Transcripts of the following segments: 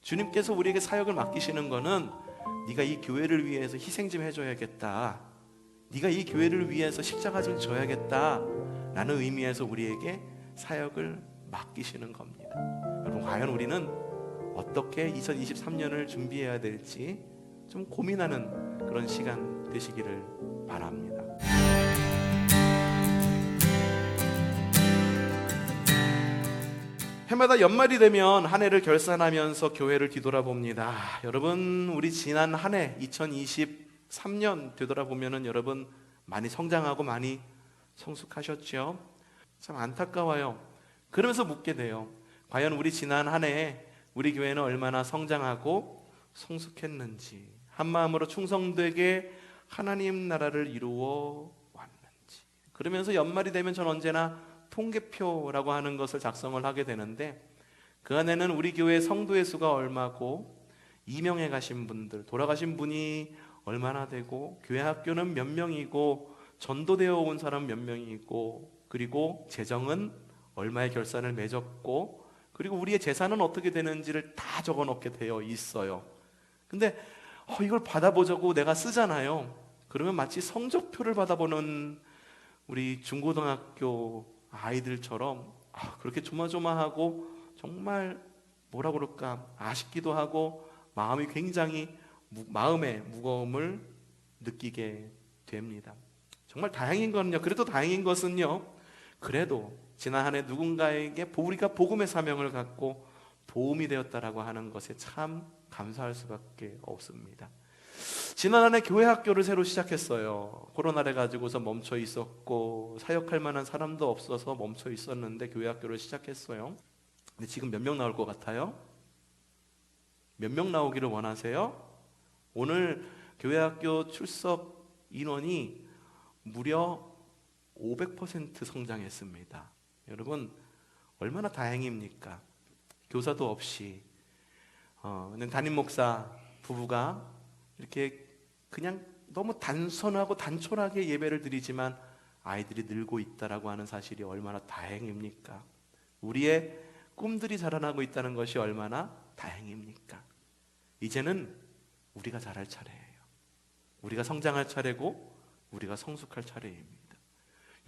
주님께서 우리에게 사역을 맡기시는 거는 네가 이 교회를 위해서 희생 좀 해줘야겠다, 네가 이 교회를 위해서 십자가 좀 져야겠다 라는 의미에서 우리에게 사역을 맡기시는 겁니다. 여러분, 과연 우리는 어떻게 2023년을 준비해야 될지 좀 고민하는 그런 시간 되시기를 바랍니다. 해마다 연말이 되면 한 해를 결산하면서 교회를 뒤돌아봅니다. 여러분, 우리 지난 한 해 2023년 되돌아보면은 여러분 많이 성장하고 많이 성숙하셨죠? 참 안타까워요. 그러면서 묻게 돼요. 과연 우리 지난 한 해에 우리 교회는 얼마나 성장하고 성숙했는지, 한마음으로 충성되게 하나님 나라를 이루어 왔는지. 그러면서 연말이 되면 전 언제나 통계표라고 하는 것을 작성을 하게 되는데, 그 안에는 우리 교회 성도의 수가 얼마고, 이명해 가신 분들, 돌아가신 분이 얼마나 되고, 교회 학교는 몇 명이고, 전도되어 온 사람 몇 명이고, 그리고 재정은 얼마의 결산을 맺었고, 그리고 우리의 재산은 어떻게 되는지를 다 적어놓게 되어 있어요. 근데 이걸 받아보자고 내가 쓰잖아요. 그러면 마치 성적표를 받아보는 우리 중고등학교 아이들처럼 그렇게 조마조마하고 정말 뭐라 그럴까 아쉽기도 하고 마음이 굉장히 마음의 무거움을 느끼게 됩니다. 정말 다행인 건요, 그래도 다행인 것은요, 그래도 지난 한 해 누군가에게 우리가 복음의 사명을 갖고 도움이 되었다라고 하는 것에 참 감사할 수밖에 없습니다. 지난 한 해 교회 학교를 새로 시작했어요. 코로나를 가지고서 멈춰 있었고 사역할 만한 사람도 없어서 멈춰 있었는데 교회 학교를 시작했어요. 근데 지금 몇 명 나올 것 같아요? 몇 명 나오기를 원하세요? 오늘 교회 학교 출석 인원이 무려 500% 성장했습니다. 여러분, 얼마나 다행입니까? 교사도 없이 담임 목사 부부가 이렇게 그냥 너무 단순하고 단촐하게 예배를 드리지만 아이들이 늘고 있다라고 하는 사실이 얼마나 다행입니까? 우리의 꿈들이 자라나고 있다는 것이 얼마나 다행입니까? 이제는 우리가 자랄 차례예요. 우리가 성장할 차례고 우리가 성숙할 차례입니다.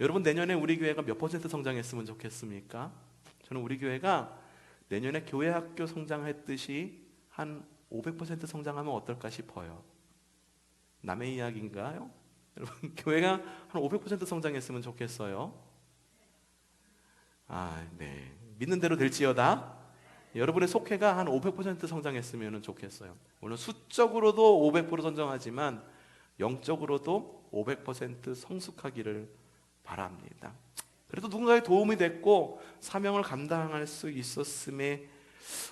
여러분, 내년에 우리 교회가 몇 퍼센트 성장했으면 좋겠습니까? 저는 우리 교회가 내년에 교회 학교 성장했듯이 한 500% 성장하면 어떨까 싶어요. 남의 이야기인가요? 여러분, 교회가 한 500% 성장했으면 좋겠어요. 네. 믿는 대로 될지어다. 여러분의 속회가 한 500% 성장했으면 좋겠어요. 물론 수적으로도 500% 성장하지만 영적으로도 500% 성숙하기를 바랍니다. 그래도 누군가의 도움이 됐고 사명을 감당할 수 있었음에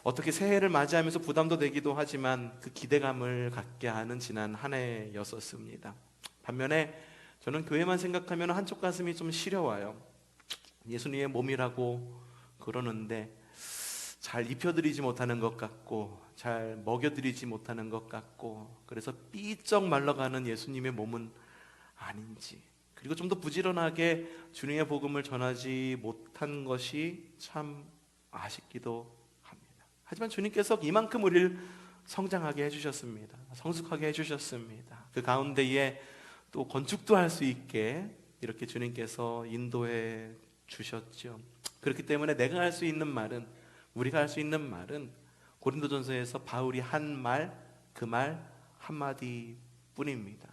어떻게 새해를 맞이하면서 부담도 되기도 하지만 그 기대감을 갖게 하는 지난 한 해였었습니다. 반면에 저는 교회만 생각하면 한쪽 가슴이 좀 시려와요. 예수님의 몸이라고 그러는데 잘 입혀드리지 못하는 것 같고 잘 먹여드리지 못하는 것 같고, 그래서 삐쩍 말라가는 예수님의 몸은 아닌지, 그리고 좀 더 부지런하게 주님의 복음을 전하지 못한 것이 참 아쉽기도 합니다. 하지만 주님께서 이만큼 우리를 성장하게 해주셨습니다. 성숙하게 해주셨습니다. 그 가운데에 또 건축도 할 수 있게 이렇게 주님께서 인도해 주셨죠. 그렇기 때문에 내가 할 수 있는 말은, 우리가 할 수 있는 말은 고린도전서에서 바울이 한 말, 그 말 한마디 뿐입니다.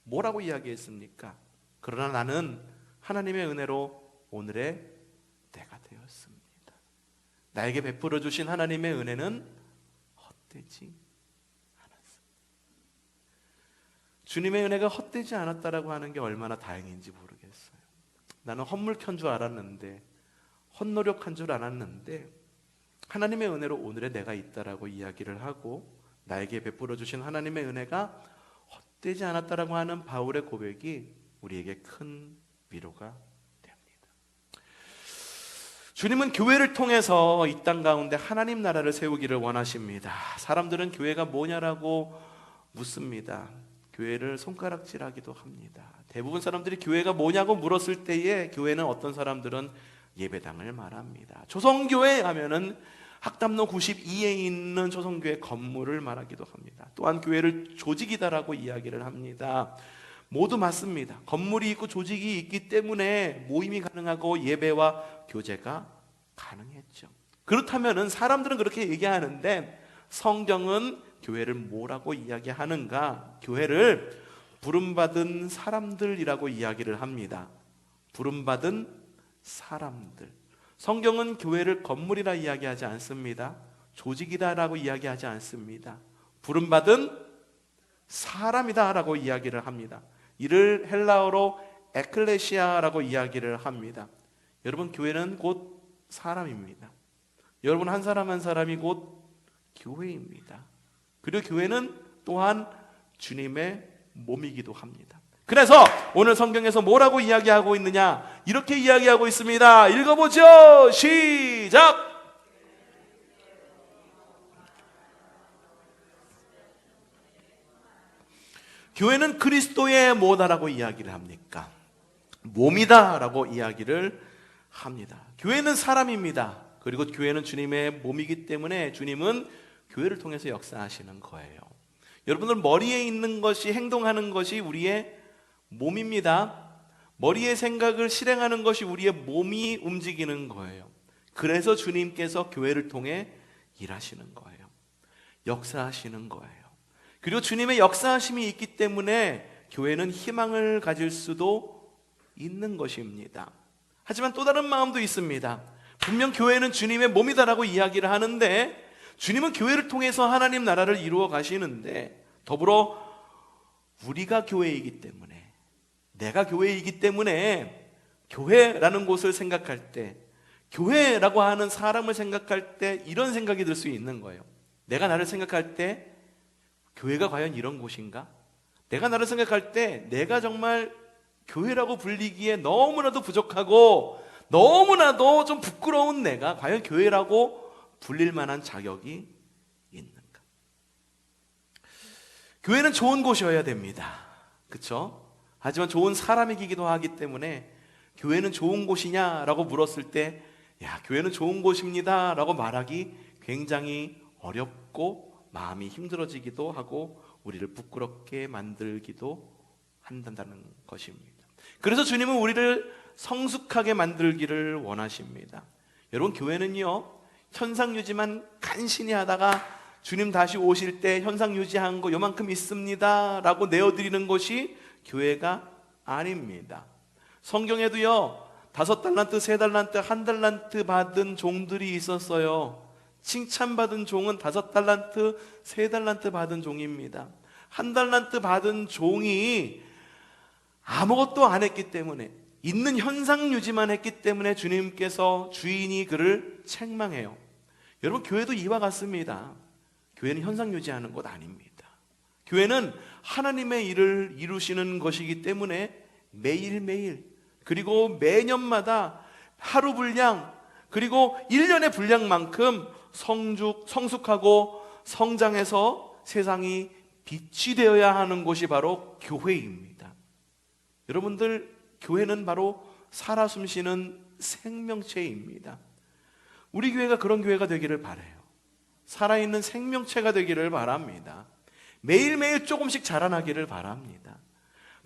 뭐라고 이야기했습니까? 그러나 나는 하나님의 은혜로 오늘의 내가 되었습니다. 나에게 베풀어 주신 하나님의 은혜는 헛되지 않았습니다. 주님의 은혜가 헛되지 않았다라고 하는 게 얼마나 다행인지 모르겠어요. 나는 헛물켠 줄 알았는데, 헛노력한 줄 알았는데 하나님의 은혜로 오늘의 내가 있다라고 이야기를 하고, 나에게 베풀어 주신 하나님의 은혜가 헛되지 않았다라고 하는 바울의 고백이 우리에게 큰 위로가 됩니다. 주님은 교회를 통해서 이 땅 가운데 하나님 나라를 세우기를 원하십니다. 사람들은 교회가 뭐냐라고 묻습니다. 교회를 손가락질하기도 합니다. 대부분 사람들이 교회가 뭐냐고 물었을 때에 교회는 어떤 사람들은 예배당을 말합니다. 조성교회 하면은 학담로 92에 있는 초성교회 건물을 말하기도 합니다. 또한 교회를 조직이다라고 이야기를 합니다. 모두 맞습니다. 건물이 있고 조직이 있기 때문에 모임이 가능하고 예배와 교제가 가능했죠. 그렇다면 사람들은 그렇게 얘기하는데 성경은 교회를 뭐라고 이야기하는가? 교회를 부름받은 사람들이라고 이야기를 합니다. 부름받은 사람들. 성경은 교회를 건물이라 이야기하지 않습니다. 조직이다라고 이야기하지 않습니다. 부름받은 사람이다라고 이야기를 합니다. 이를 헬라어로 에클레시아라고 이야기를 합니다. 여러분, 교회는 곧 사람입니다. 여러분 한 사람 한 사람이 곧 교회입니다. 그리고 교회는 또한 주님의 몸이기도 합니다. 그래서 오늘 성경에서 뭐라고 이야기하고 있느냐? 이렇게 이야기하고 있습니다. 읽어보죠. 시작! 교회는 그리스도의 뭐다라고 이야기를 합니까? 몸이다라고 이야기를 합니다. 교회는 사람입니다. 그리고 교회는 주님의 몸이기 때문에 주님은 교회를 통해서 역사하시는 거예요. 여러분들 머리에 있는 것이, 행동하는 것이 우리의 몸입니다. 머리의 생각을 실행하는 것이 우리의 몸이 움직이는 거예요. 그래서 주님께서 교회를 통해 일하시는 거예요. 역사하시는 거예요. 그리고 주님의 역사하심이 있기 때문에 교회는 희망을 가질 수도 있는 것입니다. 하지만 또 다른 마음도 있습니다. 분명 교회는 주님의 몸이다라고 이야기를 하는데 주님은 교회를 통해서 하나님 나라를 이루어 가시는데 더불어 우리가 교회이기 때문에, 내가 교회이기 때문에 교회라는 곳을 생각할 때, 교회라고 하는 사람을 생각할 때 이런 생각이 들 수 있는 거예요. 내가 나를 생각할 때 교회가 과연 이런 곳인가? 내가 나를 생각할 때 내가 정말 교회라고 불리기에 너무나도 부족하고 너무나도 좀 부끄러운 내가 과연 교회라고 불릴 만한 자격이 있는가? 교회는 좋은 곳이어야 됩니다. 그렇죠? 하지만 좋은 사람이기도 하기 때문에 교회는 좋은 곳이냐라고 물었을 때 야, 교회는 좋은 곳입니다 라고 말하기 굉장히 어렵고 마음이 힘들어지기도 하고 우리를 부끄럽게 만들기도 한다는 것입니다. 그래서 주님은 우리를 성숙하게 만들기를 원하십니다. 여러분, 교회는요 현상 유지만 간신히 하다가 주님 다시 오실 때 현상 유지한 거 요만큼 있습니다 라고 내어드리는 것이 교회가 아닙니다. 성경에도요 5달란트, 3달란트, 1달란트 받은 종들이 있었어요. 칭찬받은 종은 5달란트, 3달란트 받은 종입니다. 1달란트 받은 종이 아무것도 안 했기 때문에, 있는 현상 유지만 했기 때문에 주님께서, 주인이 그를 책망해요. 여러분, 교회도 이와 같습니다. 교회는 현상 유지하는 것 아닙니다. 교회는 하나님의 일을 이루시는 것이기 때문에 매일매일, 그리고 매년마다 하루 분량, 그리고 1년의 분량만큼 성숙하고 성장해서 세상이 빛이 되어야 하는 곳이 바로 교회입니다. 여러분들, 교회는 바로 살아 숨쉬는 생명체입니다. 우리 교회가 그런 교회가 되기를 바라요. 살아있는 생명체가 되기를 바랍니다. 매일매일 조금씩 자라나기를 바랍니다.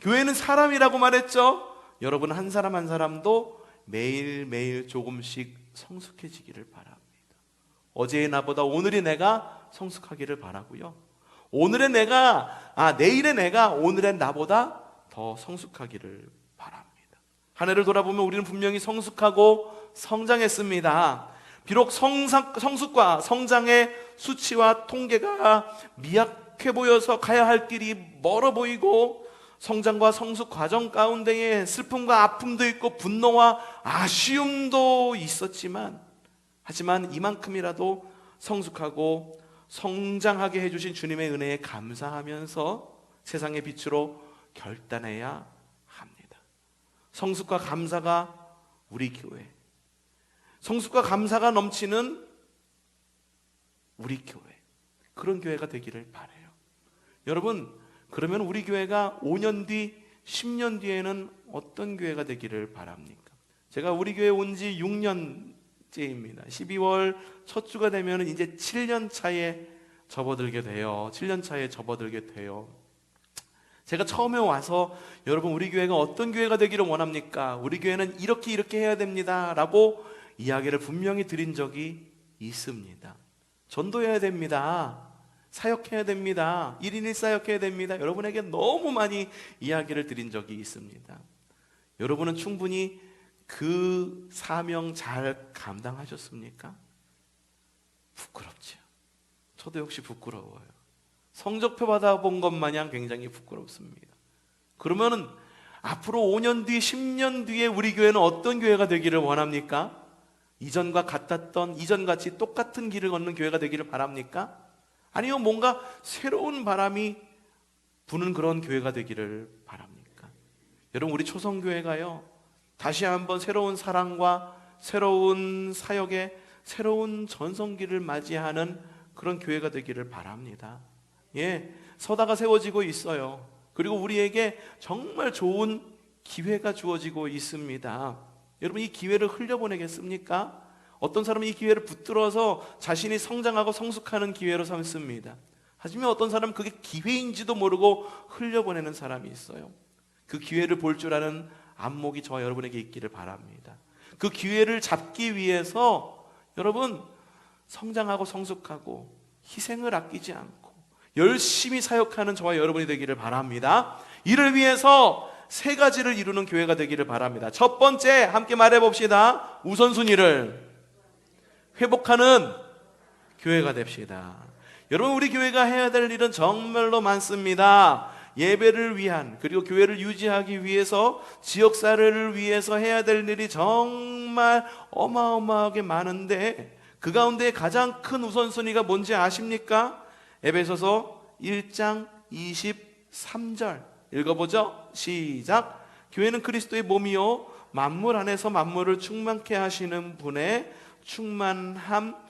교회는 사람이라고 말했죠? 여러분 한 사람 한 사람도 매일매일 조금씩 성숙해지기를 바랍니다. 어제의 나보다 오늘의 내가 성숙하기를 바라고요. 내일의 내가 오늘의 나보다 더 성숙하기를 바랍니다. 한 해를 돌아보면 우리는 분명히 성숙하고 성장했습니다. 비록 성숙과 성장의 수치와 통계가 미약해 보여서 가야 할 길이 멀어 보이고 성장과 성숙 과정 가운데에 슬픔과 아픔도 있고 분노와 아쉬움도 있었지만, 하지만 이만큼이라도 성숙하고 성장하게 해주신 주님의 은혜에 감사하면서 세상의 빛으로 결단해야 합니다. 성숙과 감사가 우리 교회, 성숙과 감사가 넘치는 우리 교회, 그런 교회가 되기를 바라요. 여러분, 그러면 우리 교회가 5년 뒤, 10년 뒤에는 어떤 교회가 되기를 바랍니까? 제가 우리 교회 온 지 6년 축제입니다. 12월 첫 주가 되면 이제 7년 차에 접어들게 돼요. 7년 차에 접어들게 돼요. 제가 처음에 와서 여러분 우리 교회가 어떤 교회가 되기를 원합니까? 우리 교회는 이렇게 해야 됩니다 라고 이야기를 분명히 드린 적이 있습니다. 전도해야 됩니다. 사역해야 됩니다. 1인 1사역해야 됩니다. 여러분에게 너무 많이 이야기를 드린 적이 있습니다. 여러분은 충분히 그 사명 잘 감당하셨습니까? 부끄럽죠. 저도 역시 부끄러워요. 성적표 받아본 것 마냥 굉장히 부끄럽습니다. 그러면은 앞으로 5년 뒤, 10년 뒤에 우리 교회는 어떤 교회가 되기를 원합니까? 이전과 같았던, 이전같이 똑같은 길을 걷는 교회가 되기를 바랍니까? 아니면 뭔가 새로운 바람이 부는 그런 교회가 되기를 바랍니까? 여러분 우리 초성교회가요 다시 한번 새로운 사랑과 새로운 사역에 새로운 전성기를 맞이하는 그런 교회가 되기를 바랍니다. 서다가 세워지고 있어요. 그리고 우리에게 정말 좋은 기회가 주어지고 있습니다. 여러분 이 기회를 흘려보내겠습니까? 어떤 사람은 이 기회를 붙들어서 자신이 성장하고 성숙하는 기회로 삼습니다. 하지만 어떤 사람은 그게 기회인지도 모르고 흘려보내는 사람이 있어요. 그 기회를 볼 줄 아는 안목이 저와 여러분에게 있기를 바랍니다. 그 기회를 잡기 위해서 여러분 성장하고 성숙하고 희생을 아끼지 않고 열심히 사역하는 저와 여러분이 되기를 바랍니다. 이를 위해서 세 가지를 이루는 교회가 되기를 바랍니다. 첫 번째, 함께 말해봅시다. 우선순위를 회복하는 교회가 됩시다. 여러분 우리 교회가 해야 될 일은 정말로 많습니다. 예배를 위한, 그리고 교회를 유지하기 위해서, 지역사회를 위해서 해야 될 일이 정말 어마어마하게 많은데 그 가운데 가장 큰 우선순위가 뭔지 아십니까? 에베소서 1장 23절 읽어보죠. 시작. 교회는 그리스도의 몸이요 만물 안에서 만물을 충만케 하시는 분의 충만함입니다.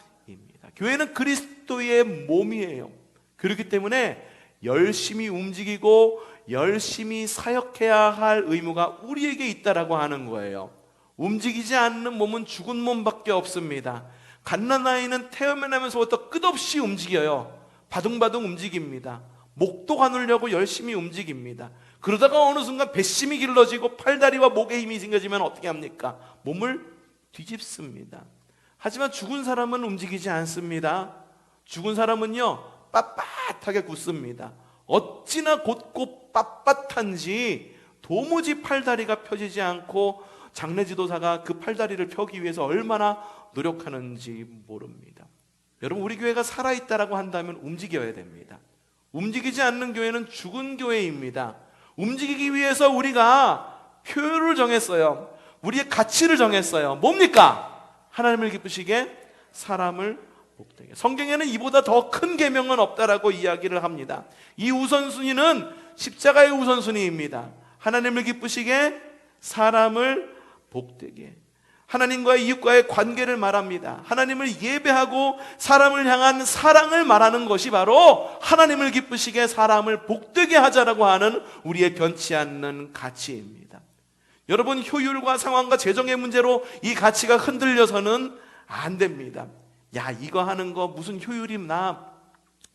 교회는 그리스도의 몸이에요. 그렇기 때문에 열심히 움직이고 열심히 사역해야 할 의무가 우리에게 있다라고 하는 거예요. 움직이지 않는 몸은 죽은 몸밖에 없습니다. 갓난아이는 태어나면서부터 끝없이 움직여요. 바둥바둥 움직입니다. 목도 가누려고 열심히 움직입니다. 그러다가 어느 순간 배심이 길러지고 팔다리와 목에 힘이 생겨지면 어떻게 합니까? 몸을 뒤집습니다. 하지만 죽은 사람은 움직이지 않습니다. 죽은 사람은요 빳빳하게 굳습니다. 어찌나 곧고 빳빳한지 도무지 팔다리가 펴지지 않고 장례 지도사가 그 팔다리를 펴기 위해서 얼마나 노력하는지 모릅니다. 여러분 우리 교회가 살아있다라고 한다면 움직여야 됩니다. 움직이지 않는 교회는 죽은 교회입니다. 움직이기 위해서 우리가 표를 정했어요. 우리의 가치를 정했어요. 뭡니까? 하나님을 기쁘시게 사람을 복되게. 성경에는 이보다 더 큰 계명은 없다라고 이야기를 합니다. 이 우선순위는 십자가의 우선순위입니다. 하나님을 기쁘시게 사람을 복되게. 하나님과의 이웃과의 관계를 말합니다. 하나님을 예배하고 사람을 향한 사랑을 말하는 것이 바로 하나님을 기쁘시게 사람을 복되게 하자라고 하는 우리의 변치 않는 가치입니다. 여러분 효율과 상황과 재정의 문제로 이 가치가 흔들려서는 안 됩니다. 야 이거 하는 거 무슨 효율이 나.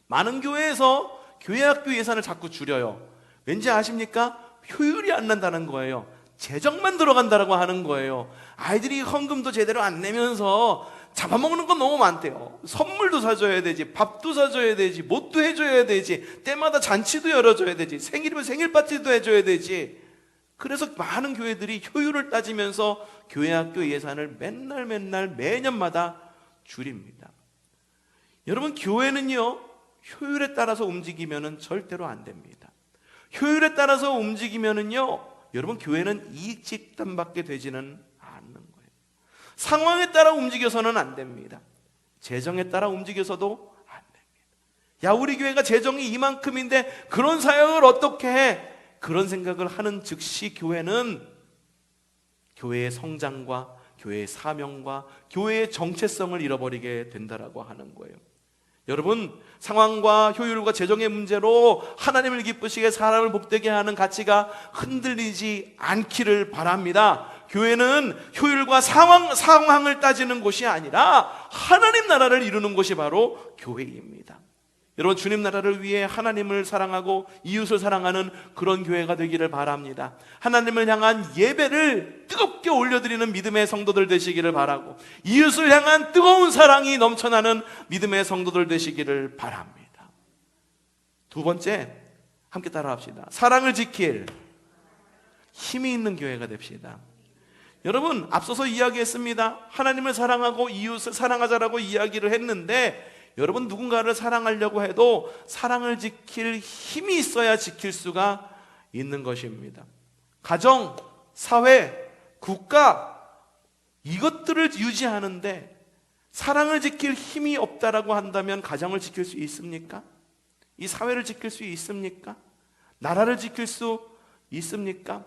많은 교회에서 교회학교 예산을 자꾸 줄여요. 왠지 아십니까? 효율이 안 난다는 거예요. 재정만 들어간다라고 하는 거예요. 아이들이 헌금도 제대로 안 내면서 잡아먹는 건 너무 많대요. 선물도 사줘야 되지, 밥도 사줘야 되지, 뭣도 해줘야 되지, 때마다 잔치도 열어줘야 되지, 생일이면 생일 파티도 해줘야 되지. 그래서 많은 교회들이 효율을 따지면서 교회학교 예산을 맨날 매년마다 줄입니다. 여러분 교회는요 효율에 따라서 움직이면은 절대로 안 됩니다. 효율에 따라서 움직이면은요 여러분 교회는 이익 집단밖에 되지는 않는 거예요. 상황에 따라 움직여서는 안 됩니다. 재정에 따라 움직여서도 안 됩니다. 야 우리 교회가 재정이 이만큼인데 그런 사역을 어떻게 해? 그런 생각을 하는 즉시 교회는 교회의 성장과 교회의 사명과 교회의 정체성을 잃어버리게 된다라고 하는 거예요. 여러분 상황과 효율과 재정의 문제로 하나님을 기쁘시게 사람을 복되게 하는 가치가 흔들리지 않기를 바랍니다. 교회는 효율과 상황을 따지는 곳이 아니라 하나님 나라를 이루는 곳이 바로 교회입니다. 여러분, 주님 나라를 위해 하나님을 사랑하고 이웃을 사랑하는 그런 교회가 되기를 바랍니다. 하나님을 향한 예배를 뜨겁게 올려드리는 믿음의 성도들 되시기를 바라고, 이웃을 향한 뜨거운 사랑이 넘쳐나는 믿음의 성도들 되시기를 바랍니다. 두 번째, 함께 따라합시다. 사랑을 지킬 힘이 있는 교회가 됩시다. 여러분, 앞서서 이야기했습니다. 하나님을 사랑하고 이웃을 사랑하자라고 이야기를 했는데, 여러분, 누군가를 사랑하려고 해도 사랑을 지킬 힘이 있어야 지킬 수가 있는 것입니다. 가정, 사회, 국가, 이것들을 유지하는데 사랑을 지킬 힘이 없다라고 한다면 가정을 지킬 수 있습니까? 이 사회를 지킬 수 있습니까? 나라를 지킬 수 있습니까?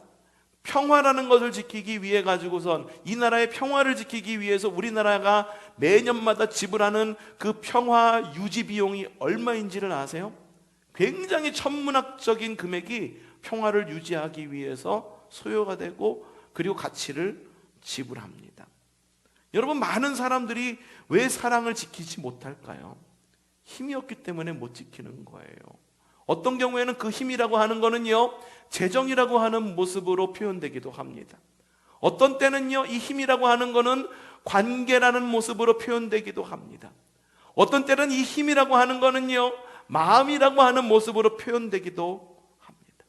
평화라는 것을 지키기 위해 가지고선, 이 나라의 평화를 지키기 위해서 우리나라가 매년마다 지불하는 그 평화 유지 비용이 얼마인지를 아세요? 굉장히 천문학적인 금액이 평화를 유지하기 위해서 소요가 되고, 그리고 가치를 지불합니다. 여러분, 많은 사람들이 왜 사랑을 지키지 못할까요? 힘이 없기 때문에 못 지키는 거예요. 어떤 경우에는 그 힘이라고 하는 거는요, 재정이라고 하는 모습으로 표현되기도 합니다. 어떤 때는요, 이 힘이라고 하는 거는 관계라는 모습으로 표현되기도 합니다. 어떤 때는 이 힘이라고 하는 거는요, 마음이라고 하는 모습으로 표현되기도 합니다.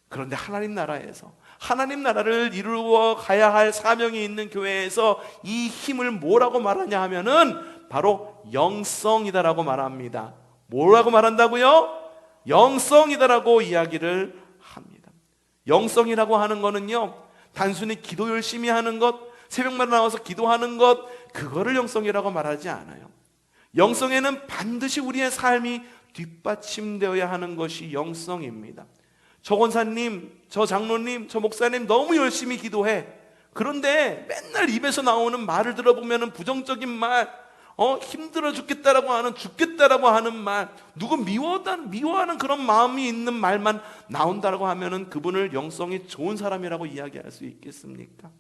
그런데 하나님 나라에서, 하나님 나라를 이루어 가야 할 사명이 있는 교회에서 이 힘을 뭐라고 말하냐 하면은 바로 영성이다라고 말합니다. 뭐라고 말한다고요? 영성이다라고 이야기를 합니다. 영성이라고 하는 거는요, 단순히 기도 열심히 하는 것, 새벽마다 나와서 기도하는 것, 그거를 영성이라고 말하지 않아요. 영성에는 반드시 우리의 삶이 뒷받침되어야 하는 것이 영성입니다. 저 권사님, 저 장로님, 저 목사님 너무 열심히 기도해. 그런데 맨날 입에서 나오는 말을 들어보면 부정적인 말, 힘들어 죽겠다라고 하는 말, 누구 미워하는 그런 마음이 있는 말만 나온다라고 하면은 그분을 영성이 좋은 사람이라고 이야기할 수 있겠습니까?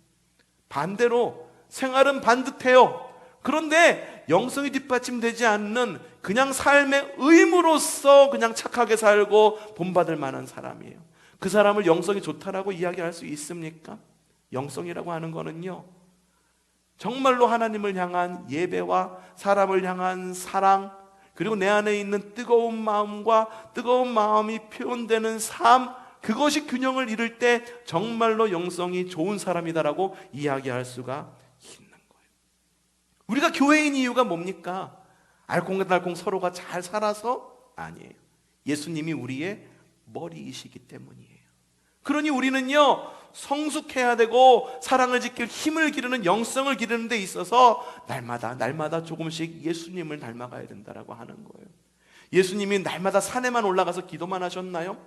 반대로 생활은 반듯해요. 그런데 영성이 뒷받침되지 않는 그냥 삶의 의무로서 그냥 착하게 살고 본받을 만한 사람이에요. 그 사람을 영성이 좋다라고 이야기할 수 있습니까? 영성이라고 하는 거는요, 정말로 하나님을 향한 예배와 사람을 향한 사랑, 그리고 내 안에 있는 뜨거운 마음과 뜨거운 마음이 표현되는 삶, 그것이 균형을 이룰 때 정말로 영성이 좋은 사람이다라고 이야기할 수가 있는 거예요. 우리가 교회인 이유가 뭡니까? 알콩달콩 서로가 잘 살아서? 아니에요. 예수님이 우리의 머리이시기 때문이에요. 그러니 우리는요, 성숙해야 되고 사랑을 지킬 힘을 기르는, 영성을 기르는 데 있어서 날마다 조금씩 예수님을 닮아가야 된다라고 하는 거예요. 예수님이 날마다 산에만 올라가서 기도만 하셨나요?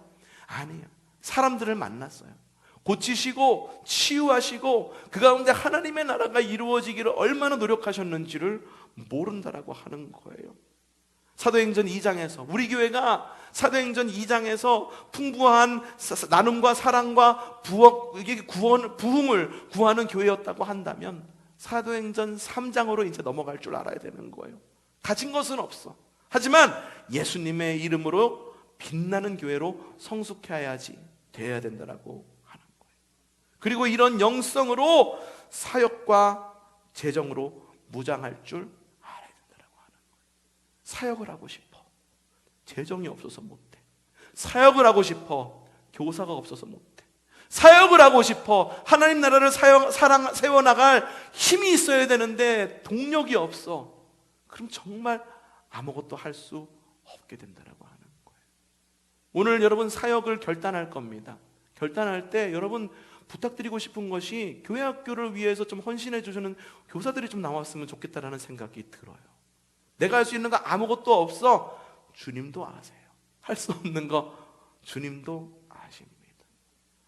아니에요. 사람들을 만났어요. 고치시고 치유하시고 그 가운데 하나님의 나라가 이루어지기를 얼마나 노력하셨는지를 모른다라고 하는 거예요. 사도행전 2장에서, 우리 교회가 사도행전 2장에서 풍부한 나눔과 사랑과 부흥을 구하는 교회였다고 한다면 사도행전 3장으로 이제 넘어갈 줄 알아야 되는 거예요. 가진 것은 없어. 하지만 예수님의 이름으로 빛나는 교회로 성숙해야지 돼야 된다라고 하는 거예요. 그리고 이런 영성으로 사역과 재정으로 무장할 줄 알아야 된다라고 하는 거예요. 사역을 하고 싶어. 재정이 없어서 못해. 사역을 하고 싶어. 교사가 없어서 못해. 사역을 하고 싶어. 하나님 나라를 세워나갈 힘이 있어야 되는데 동력이 없어. 그럼 정말 아무것도 할 수 없게 된다라고 하는 거예요. 오늘 여러분 사역을 결단할 겁니다. 결단할 때 여러분 부탁드리고 싶은 것이 교회 학교를 위해서 좀 헌신해 주시는 교사들이 좀 나왔으면 좋겠다라는 생각이 들어요. 내가 할 수 있는 거 아무것도 없어. 주님도 아세요. 할 수 없는 거 주님도 아십니다.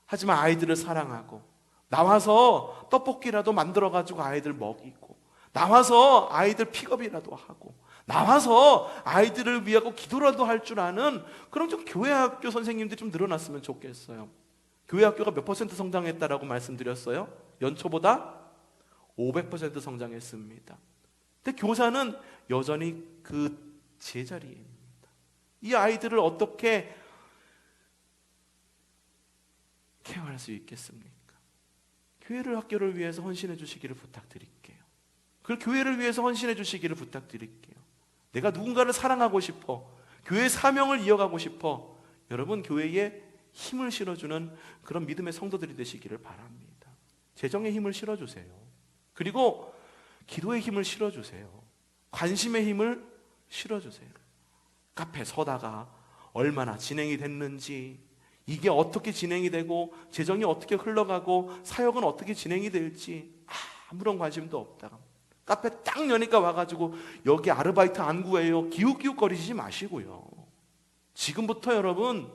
하지만 아이들을 사랑하고 나와서 떡볶이라도 만들어가지고 아이들 먹이고, 나와서 아이들 픽업이라도 하고, 나와서 아이들을 위하고 기도라도 할 줄 아는 그런 좀 교회 학교 선생님들이 좀 늘어났으면 좋겠어요. 교회 학교가 몇 퍼센트 성장했다라고 말씀드렸어요? 연초보다 500% 성장했습니다. 근데 교사는 여전히 그 제자리입니다. 이 아이들을 어떻게 케어할 수 있겠습니까? 교회를 학교를 위해서 헌신해 주시기를 부탁드릴게요. 그 교회를 위해서 헌신해 주시기를 부탁드릴게요. 내가 누군가를 사랑하고 싶어, 교회의 사명을 이어가고 싶어, 여러분 교회에 힘을 실어주는 그런 믿음의 성도들이 되시기를 바랍니다. 재정의 힘을 실어주세요. 그리고 기도의 힘을 실어주세요. 관심의 힘을 실어주세요. 카페 서다가 얼마나 진행이 됐는지, 이게 어떻게 진행이 되고 재정이 어떻게 흘러가고 사역은 어떻게 진행이 될지 아무런 관심도 없다가 카페 딱 여니까 와가지고 여기 아르바이트 안 구해요, 기웃기웃거리지 마시고요. 지금부터 여러분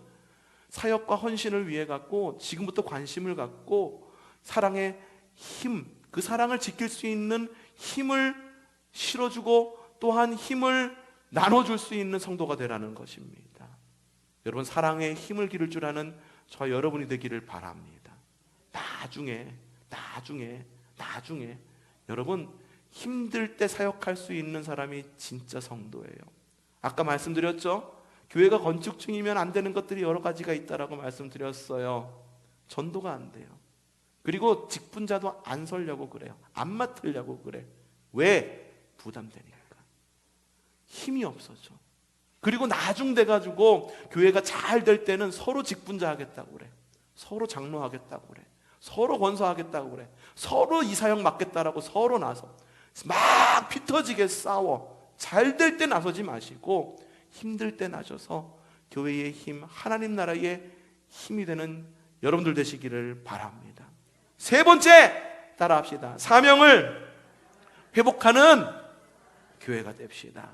사역과 헌신을 위해 갖고 지금부터 관심을 갖고 사랑의 힘, 그 사랑을 지킬 수 있는 힘을 실어주고 또한 힘을 나눠줄 수 있는 성도가 되라는 것입니다. 여러분 사랑의 힘을 기를 줄 아는 저 여러분이 되기를 바랍니다. 나중에 여러분 힘들 때 사역할 수 있는 사람이 진짜 성도예요. 아까 말씀드렸죠? 교회가 건축 중이면 안 되는 것들이 여러 가지가 있다라고 말씀드렸어요. 전도가 안 돼요. 그리고 직분자도 안 서려고 그래요. 안 맡으려고 그래. 왜? 부담되니까. 힘이 없어져. 그리고 나중 돼가지고 교회가 잘 될 때는 서로 직분자 하겠다고 그래. 서로 장로하겠다고 그래. 서로 권사하겠다고 그래. 서로 이 사역 맡겠다라고 서로 나서 막 피 터지게 싸워. 잘 될 때 나서지 마시고 힘들 때 나셔서 교회의 힘, 하나님 나라의 힘이 되는 여러분들 되시기를 바랍니다. 세 번째 따라합시다. 사명을 회복하는 교회가 됩시다.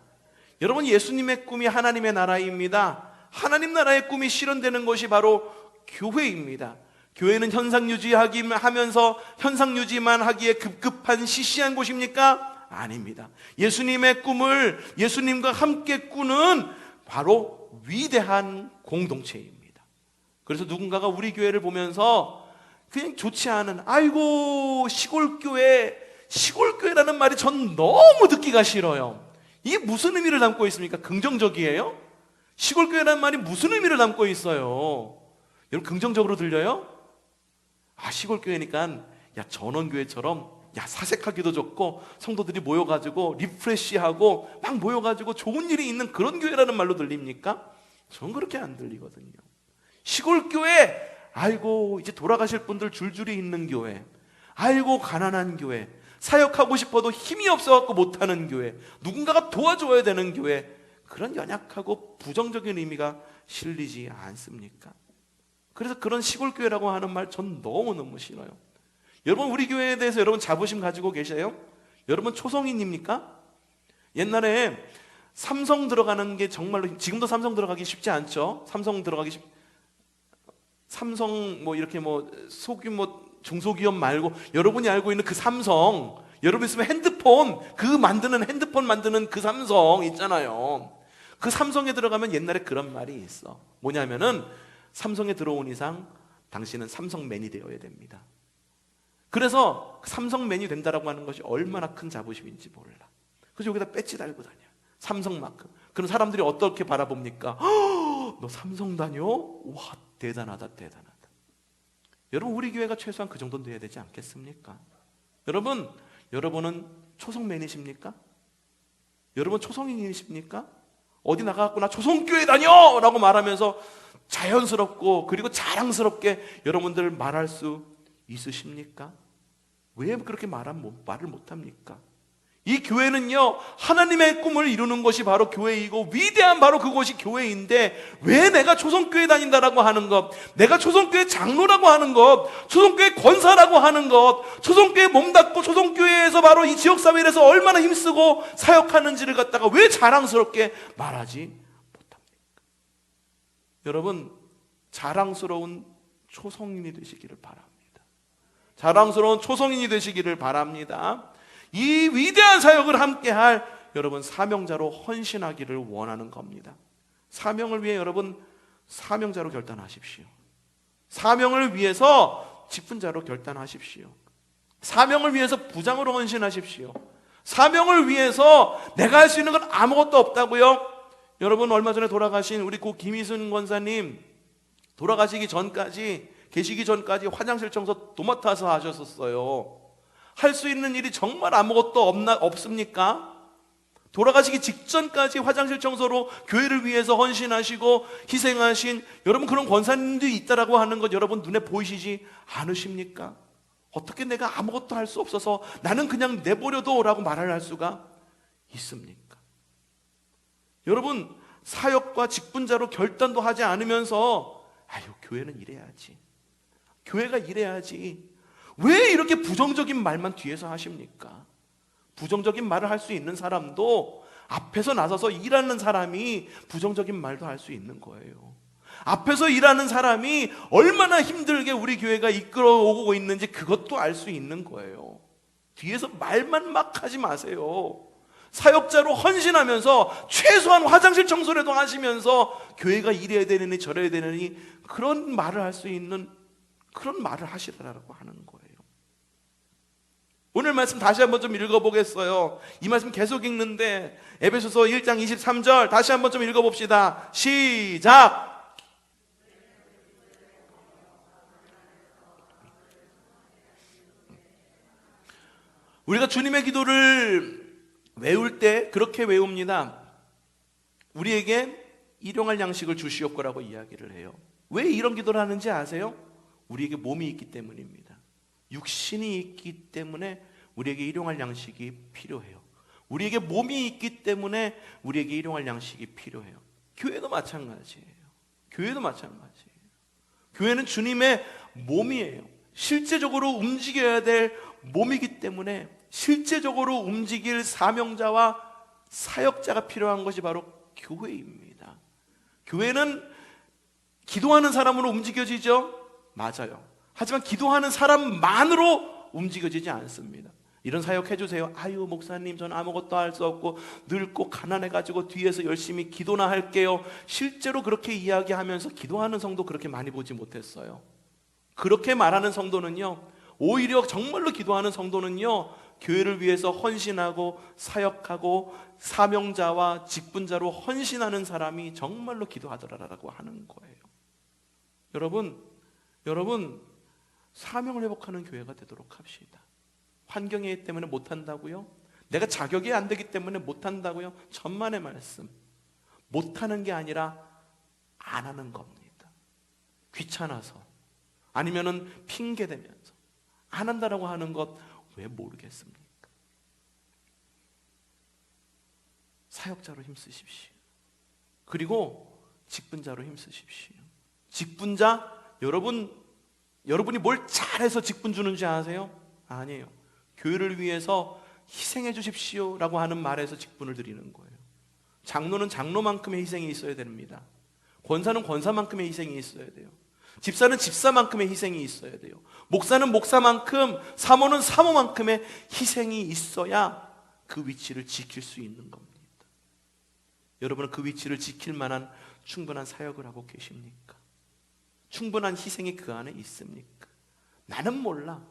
여러분 예수님의 꿈이 하나님의 나라입니다. 하나님 나라의 꿈이 실현되는 것이 바로 교회입니다. 교회는 현상 유지하면서 현상 유지만 하기에 급급한 시시한 곳입니까? 아닙니다. 예수님의 꿈을 예수님과 함께 꾸는 바로 위대한 공동체입니다. 그래서 누군가가 우리 교회를 보면서 그냥 좋지 않은 아이고 시골교회라는 말이 전 너무 듣기가 싫어요. 이게 무슨 의미를 담고 있습니까? 긍정적이에요? 시골교회라는 말이 무슨 의미를 담고 있어요? 여러분 긍정적으로 들려요? 시골교회니까 전원교회처럼 사색하기도 좋고 성도들이 모여가지고 리프레시하고 막 모여가지고 좋은 일이 있는 그런 교회라는 말로 들립니까? 전 그렇게 안 들리거든요. 시골교회, 아이고 이제 돌아가실 분들 줄줄이 있는 교회, 아이고 가난한 교회, 사역하고 싶어도 힘이 없어갖고 못하는 교회, 누군가가 도와줘야 되는 교회, 그런 연약하고 부정적인 의미가 실리지 않습니까? 그래서 그런 시골교회라고 하는 말 전 너무너무 싫어요. 여러분 우리 교회에 대해서 여러분 자부심 가지고 계세요? 여러분 초성인입니까? 옛날에 삼성 들어가는 게 정말로, 지금도 삼성 들어가기 쉽지 않죠? 삼성 뭐 이렇게 뭐 소규모 중소기업 말고 여러분이 알고 있는 그 삼성, 여러분 있으면 핸드폰 만드는 그 삼성 있잖아요. 그 삼성에 들어가면 옛날에 그런 말이 있어. 뭐냐면은 삼성에 들어온 이상 당신은 삼성맨이 되어야 됩니다. 그래서 삼성맨이 된다라고 하는 것이 얼마나 큰 자부심인지 몰라. 그래서 여기다 배지 달고 다녀. 삼성만큼. 그럼 사람들이 어떻게 바라봅니까? 너 삼성 다녀? 와 대단하다. 여러분 우리 교회가 최소한 그 정도는 돼야 되지 않겠습니까? 여러분은 초성맨이십니까? 여러분 초성인이십니까? 어디 나가갖고 나 초성교회 다녀! 라고 말하면서 자연스럽고 그리고 자랑스럽게 여러분들 말할 수 있으십니까? 왜 그렇게 말을 못합니까? 이 교회는요 하나님의 꿈을 이루는 것이 바로 교회이고 위대한 바로 그곳이 교회인데, 왜 내가 초성교회 다닌다라고 하는 것, 내가 초성교회 장로라고 하는 것, 초성교회 권사라고 하는 것, 초성교회 몸담고 초성교회에서 바로 이 지역사회에서 얼마나 힘쓰고 사역하는지를 갖다가 왜 자랑스럽게 말하지 못합니까? 여러분 자랑스러운 초성인이 되시기를 바랍니다. 자랑스러운 초성인이 되시기를 바랍니다. 이 위대한 사역을 함께할 여러분 사명자로 헌신하기를 원하는 겁니다. 사명을 위해 여러분 사명자로 결단하십시오. 사명을 위해서 직분자로 결단하십시오. 사명을 위해서 부장으로 헌신하십시오. 사명을 위해서 내가 할 수 있는 건 아무것도 없다고요? 여러분, 얼마 전에 돌아가신 우리 고 김희순 권사님 돌아가시기 전까지, 계시기 전까지 화장실 청소 도맡아서 하셨었어요. 할 수 있는 일이 정말 아무것도 없습니까? 돌아가시기 직전까지 화장실 청소로 교회를 위해서 헌신하시고 희생하신 여러분, 그런 권사님들이 있다라고 하는 것 여러분 눈에 보이시지 않으십니까? 어떻게 내가 아무것도 할 수 없어서 나는 그냥 내버려둬 라고 말을 할 수가 있습니까? 여러분, 사역과 직분자로 결단도 하지 않으면서 아유, 교회는 이래야지, 교회가 이래야지, 왜 이렇게 부정적인 말만 뒤에서 하십니까? 부정적인 말을 할 수 있는 사람도 앞에서 나서서 일하는 사람이 부정적인 말도 할 수 있는 거예요. 앞에서 일하는 사람이 얼마나 힘들게 우리 교회가 이끌어오고 있는지 그것도 알 수 있는 거예요. 뒤에서 말만 막 하지 마세요. 사역자로 헌신하면서 최소한 화장실 청소라도 하시면서 교회가 이래야 되느니 저래야 되느니 그런 말을 할 수 있는 그런 말을 하시라고 하는 거예요. 오늘 말씀 다시 한번 좀 읽어보겠어요. 이 말씀 계속 읽는데 에베소서 1장 23절 다시 한번 좀 읽어봅시다. 시작! 우리가 주님의 기도를 외울 때 그렇게 외웁니다. 우리에게 일용할 양식을 주시옵고라고 이야기를 해요. 왜 이런 기도를 하는지 아세요? 우리에게 몸이 있기 때문입니다. 육신이 있기 때문에 우리에게 일용할 양식이 필요해요. 우리에게 몸이 있기 때문에 우리에게 일용할 양식이 필요해요. 교회도 마찬가지예요. 교회도 마찬가지예요. 교회는 주님의 몸이에요. 실제적으로 움직여야 될 몸이기 때문에 실제적으로 움직일 사명자와 사역자가 필요한 것이 바로 교회입니다. 교회는 기도하는 사람으로 움직여지죠? 맞아요. 하지만 기도하는 사람만으로 움직여지지 않습니다. 이런 사역 해주세요. 아유, 목사님, 전 아무것도 할 수 없고 늙고 가난해가지고 뒤에서 열심히 기도나 할게요. 실제로 그렇게 이야기하면서 기도하는 성도 그렇게 많이 보지 못했어요. 그렇게 말하는 성도는요, 오히려 정말로 기도하는 성도는요, 교회를 위해서 헌신하고 사역하고 사명자와 직분자로 헌신하는 사람이 정말로 기도하더라라고 하는 거예요. 여러분, 사명을 회복하는 교회가 되도록 합시다. 환경에 때문에 못한다고요? 내가 자격이 안 되기 때문에 못한다고요? 천만의 말씀. 못하는 게 아니라 안 하는 겁니다. 귀찮아서, 아니면은 핑계대면서 안 한다라고 하는 것 왜 모르겠습니까? 사역자로 힘쓰십시오. 그리고 직분자로 힘쓰십시오. 직분자, 여러분이 뭘 잘해서 직분 주는지 아세요? 아니에요. 교회를 위해서 희생해 주십시오 라고 하는 말에서 직분을 드리는 거예요. 장로는 장로만큼의 희생이 있어야 됩니다. 권사는 권사만큼의 희생이 있어야 돼요. 집사는 집사만큼의 희생이 있어야 돼요. 목사는 목사만큼, 사모는 사모만큼의 희생이 있어야 그 위치를 지킬 수 있는 겁니다. 여러분은 그 위치를 지킬 만한 충분한 사역을 하고 계십니까? 충분한 희생이 그 안에 있습니까? 나는 몰라.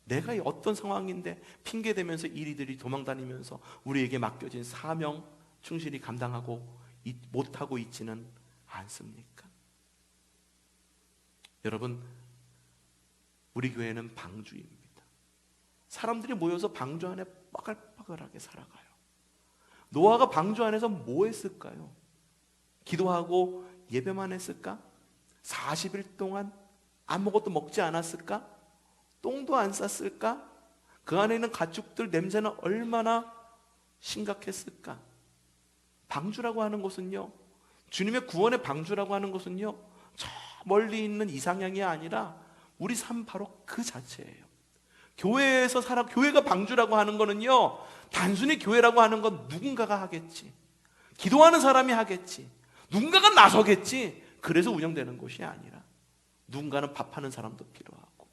내가 어떤 상황인데 핑계대면서 이리들이 도망다니면서 우리에게 맡겨진 사명 충실히 감당하고 못하고 있지는 않습니까? 여러분, 우리 교회는 방주입니다. 사람들이 모여서 방주 안에 빠글빠글하게 살아가요. 노아가 방주 안에서 뭐 했을까요? 기도하고 예배만 했을까? 40일 동안 아무것도 먹지 않았을까? 똥도 안 쌌을까? 그 안에 있는 가축들 냄새는 얼마나 심각했을까? 방주라고 하는 것은요, 주님의 구원의 방주라고 하는 것은요, 저 멀리 있는 이상향이 아니라 우리 삶 바로 그 자체예요. 교회에서 교회가 방주라고 하는 거는요, 단순히 교회라고 하는 건 누군가가 하겠지, 기도하는 사람이 하겠지, 누군가가 나서겠지, 그래서 운영되는 것이 아니라 누군가는 밥하는 사람도 필요하고,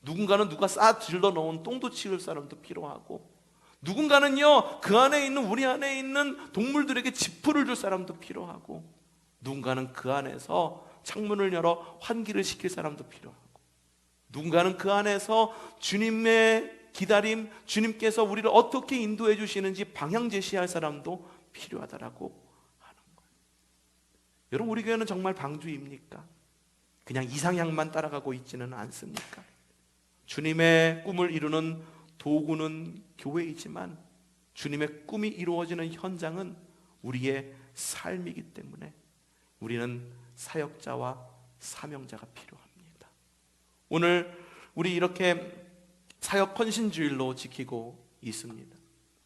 누군가는 누가 싸 질러 놓은 똥도 치울 사람도 필요하고, 누군가는요 그 안에 있는 우리 안에 있는 동물들에게 지푸를 줄 사람도 필요하고, 누군가는 그 안에서 창문을 열어 환기를 시킬 사람도 필요하고, 누군가는 그 안에서 주님의 기다림, 주님께서 우리를 어떻게 인도해 주시는지 방향 제시할 사람도 필요하다라고 하는 거예요. 여러분, 우리 교회는 정말 방주입니까? 그냥 이상향만 따라가고 있지는 않습니까? 주님의 꿈을 이루는 도구는 교회이지만 주님의 꿈이 이루어지는 현장은 우리의 삶이기 때문에 우리는 사역자와 사명자가 필요합니다. 오늘 우리 이렇게 사역 헌신주일로 지키고 있습니다.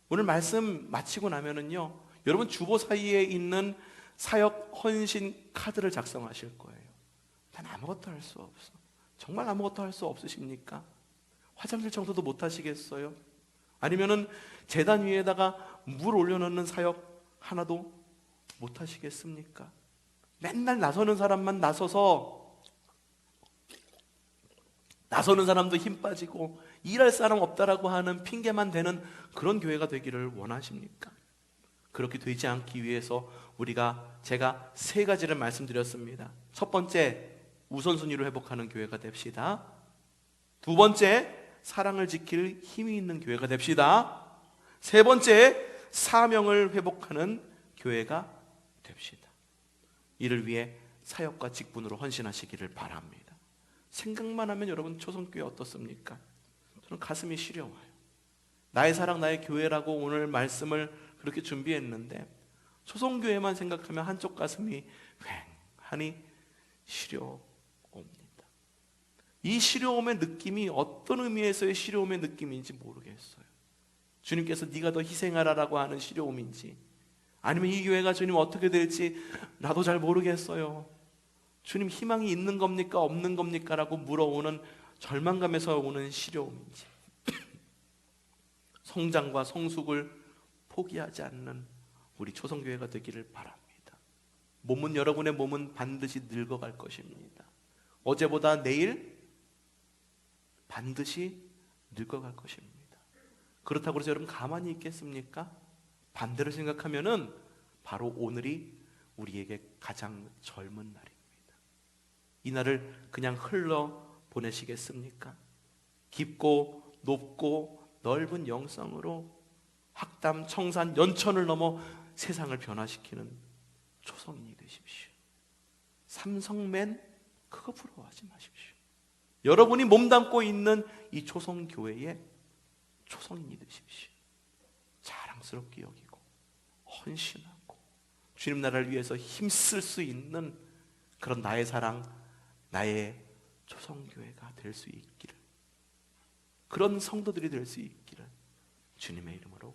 오늘 말씀 마치고 나면은요, 여러분 주보 사이에 있는 사역 헌신 카드를 작성하실 거예요. 난 아무것도 할 수 없어. 정말 아무것도 할 수 없으십니까? 화장실 청소도 못 하시겠어요? 아니면은 제단 위에다가 물 올려놓는 사역 하나도 못 하시겠습니까? 맨날 나서는 사람만 나서는 사람도 힘 빠지고 일할 사람 없다라고 하는 핑계만 대는 그런 교회가 되기를 원하십니까? 그렇게 되지 않기 위해서 제가 세 가지를 말씀드렸습니다. 첫 번째, 우선순위로 회복하는 교회가 됩시다. 두 번째, 사랑을 지킬 힘이 있는 교회가 됩시다. 세 번째, 사명을 회복하는 교회가 됩시다. 이를 위해 사역과 직분으로 헌신하시기를 바랍니다. 생각만 하면 여러분 초성교회 어떻습니까? 저는 가슴이 시려워요. 나의 사랑 나의 교회라고 오늘 말씀을 그렇게 준비했는데 초성교회만 생각하면 한쪽 가슴이 휑하니 시려옵니다. 이 시려움의 느낌이 어떤 의미에서의 시려움의 느낌인지 모르겠어요. 주님께서 네가 더 희생하라라고 하는 시려움인지, 아니면 이 교회가 주님 어떻게 될지 나도 잘 모르겠어요. 주님 희망이 있는 겁니까 없는 겁니까? 라고 물어오는 절망감에서 오는 시려움인지, 성장과 성숙을 포기하지 않는 우리 초성교회가 되기를 바랍니다. 여러분의 몸은 반드시 늙어갈 것입니다. 어제보다 내일 반드시 늙어갈 것입니다. 그렇다고 해서 여러분 가만히 있겠습니까? 반대로 생각하면은 바로 오늘이 우리에게 가장 젊은 날입니다. 이 날을 그냥 흘러 보내시겠습니까? 깊고 높고 넓은 영성으로 학담, 청산, 연천을 넘어 세상을 변화시키는 초성인이 되십시오. 삼성맨 그거 부러워하지 마십시오. 여러분이 몸담고 있는 이 초성교회의 초성인이 되십시오. 자랑스럽게 여기고 헌신하고 주님 나라를 위해서 힘쓸 수 있는 그런 나의 사랑, 나의 초성교회가 될 수 있기를, 그런 성도들이 될 수 있기를 주님의 이름으로